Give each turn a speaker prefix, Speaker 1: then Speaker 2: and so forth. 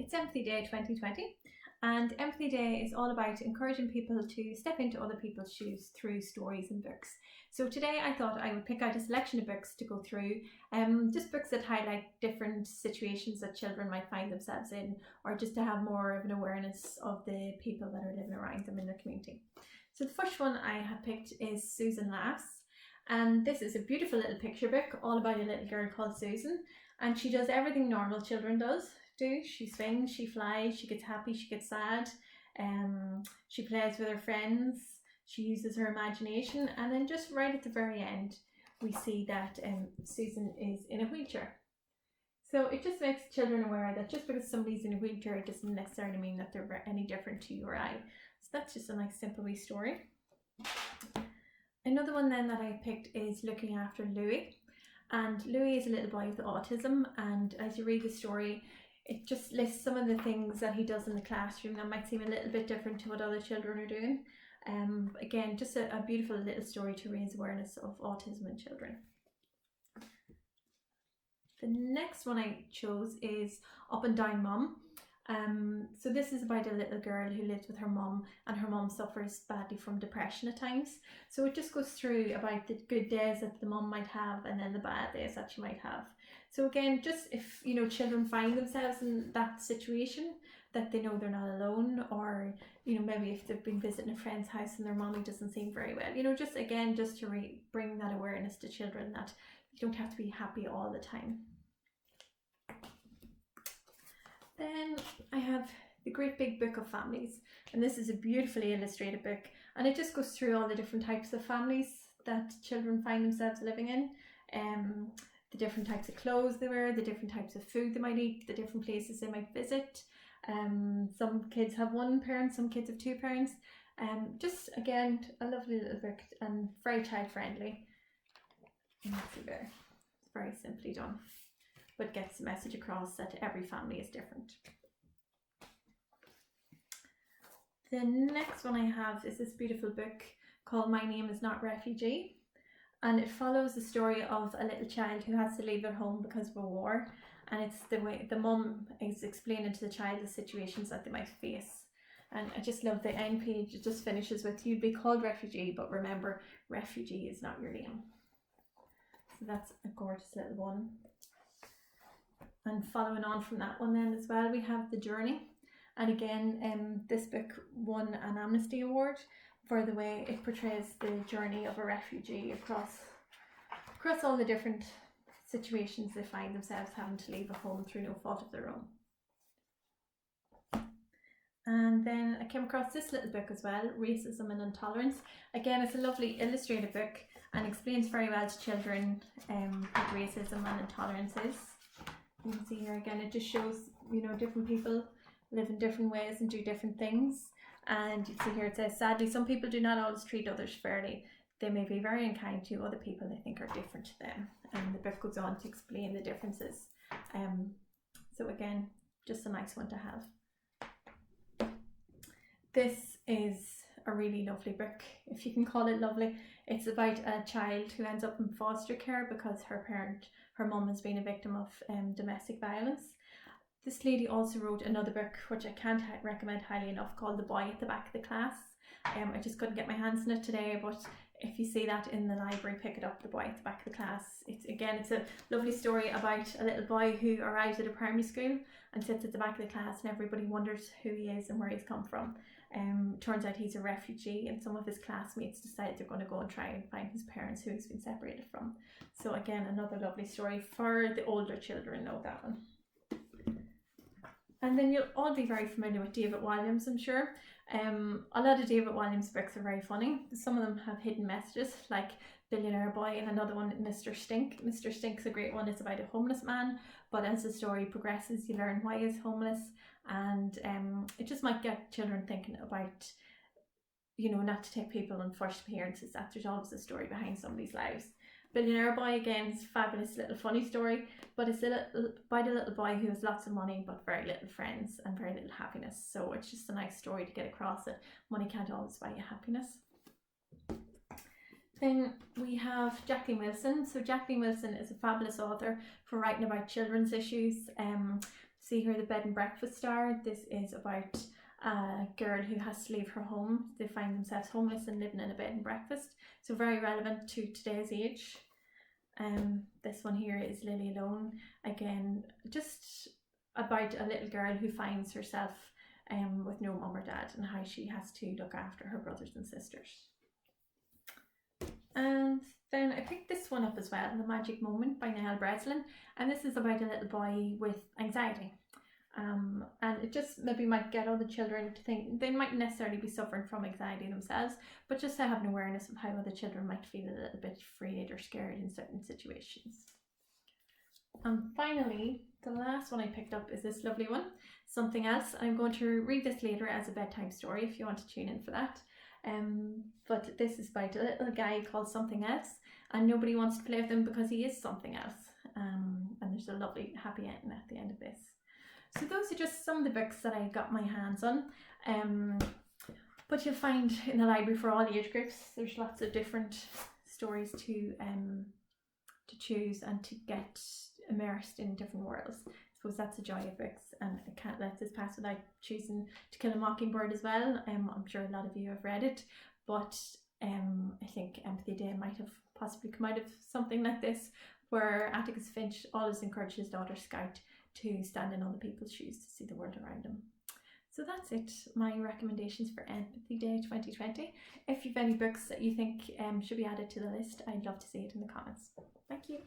Speaker 1: It's Empathy Day 2020, and Empathy Day is all about encouraging people to step into other people's shoes through stories and books. So today I thought I would pick out a selection of books to go through, just books that highlight different situations that children might find themselves in, or just to have more of an awareness of the people that are living around them in their community. So the first one I have picked is Susan Laughs, and this is a beautiful little picture book all about a little girl called Susan, and she does everything normal children do. She swings, she flies, she gets happy, she gets sad, she plays with her friends, she uses her imagination, and then just right at the very end we see that Susan is in a wheelchair. So it just makes children aware that just because somebody's in a wheelchair, it doesn't necessarily mean that they're any different to you or I. So that's just a nice simple wee story. Another one then that I picked is Looking After Louis. And Louis is a little boy with autism, and as you read the story, it just lists some of the things that he does in the classroom that might seem a little bit different to what other children are doing. Again, just a beautiful little story to raise awareness of autism in children. The next one I chose is Up and Down Mum. So this is about a little girl who lives with her mum, and her mum suffers badly from depression at times. So it just goes through about the good days that the mum might have and then the bad days that she might have. So again, just if children find themselves in that situation, that they know they're not alone, or maybe if they've been visiting a friend's house and their mommy doesn't seem very well, just to bring that awareness to children that you don't have to be happy all the time. Then I have The Great Big Book of Families, and this is a beautifully illustrated book, and it just goes through all the different types of families that children find themselves living in, the different types of clothes they wear, the different types of food they might eat, the different places they might visit. Some kids have one parent, some kids have two parents. Just again, a lovely little book and very child friendly. It's very simply done, but gets the message across that every family is different. The next one I have is this beautiful book called My Name Is Not Refugee, and it follows the story of a little child who has to leave their home because of a war, and it's the way the mum is explaining to the child the situations that they might face. And I just love the end page. It just finishes with, "You'd be called refugee, but remember, refugee is not your name." So that's a gorgeous little one. And following on from that one then as well, we have The Journey. And again, this book won an Amnesty Award for the way it portrays the journey of a refugee across all the different situations they find themselves having to leave a home through no fault of their own. And then I came across this little book as well, Racism and Intolerance. Again, it's a lovely illustrated book and explains very well to children what racism and intolerance is. You can see here again, it just shows, different people live in different ways and do different things. And you see here it says, "Sadly, some people do not always treat others fairly. They may be very unkind to other people they think are different to them." And the book goes on to explain the differences. So again, just a nice one to have. This is a really lovely book, if you can call it lovely. It's about a child who ends up in foster care because her mum has been a victim of domestic violence. This lady also wrote another book, which I can't recommend highly enough, called The Boy at the Back of the Class. I just couldn't get my hands on it today, but if you see that in the library, pick it up, The Boy at the Back of the Class. It's a lovely story about a little boy who arrives at a primary school and sits at the back of the class, and everybody wonders who he is and where he's come from. Turns out he's a refugee, and some of his classmates decide they're going to go and try and find his parents who he's been separated from. So again, another lovely story for the older children, know that one. And then you'll all be very familiar with David Walliams, I'm sure. A lot of David Walliams' books are very funny. Some of them have hidden messages, like Billionaire Boy, and another one, Mr. Stink. Mr. Stink's a great one. It's about a homeless man, but as the story progresses, you learn why he's homeless, and it just might get children thinking about, not to take people on first appearances, that there's always a story behind somebody's lives. Billionaire Boy, again, is a fabulous little funny story, but it's about a little boy who has lots of money but very little friends and very little happiness. So it's just a nice story to get across that money can't always buy you happiness. Then we have Jacqueline Wilson. So Jacqueline Wilson is a fabulous author for writing about children's issues. See here the bed and breakfast star. This is about a girl who has to leave her home. They find themselves homeless and living in a bed and breakfast. So very relevant to today's age. This one here is Lily Alone. Again, just about a little girl who finds herself with no mum or dad and how she has to look after her brothers and sisters. And then I picked this one up as well, The Magic Moment by Niall Breslin, and this is about a little boy with anxiety. And it just maybe might get other children to think they might necessarily be suffering from anxiety themselves, but just to have an awareness of how other children might feel a little bit afraid or scared in certain situations. And finally, the last one I picked up is this lovely one, Something Else. I'm going to read this later as a bedtime story if you want to tune in for that. But this is about a little guy called Something Else, and nobody wants to play with him because he is something else. And there's a lovely happy ending at the end of this. So those are just some of the books that I got my hands on. But you'll find in the library for all age groups, there's lots of different stories to choose and to get immersed in different worlds. I suppose that's the joy of books, and I can't let this pass without choosing To Kill a Mockingbird as well. I'm sure a lot of you have read it, but I think Empathy Day might have possibly come out of something like this, where Atticus Finch always encouraged his daughter Scout to stand in other people's shoes to see the world around them. So that's it, my recommendations for Empathy Day 2020. If you've any books that you think should be added to the list, I'd love to see it in the comments. Thank you.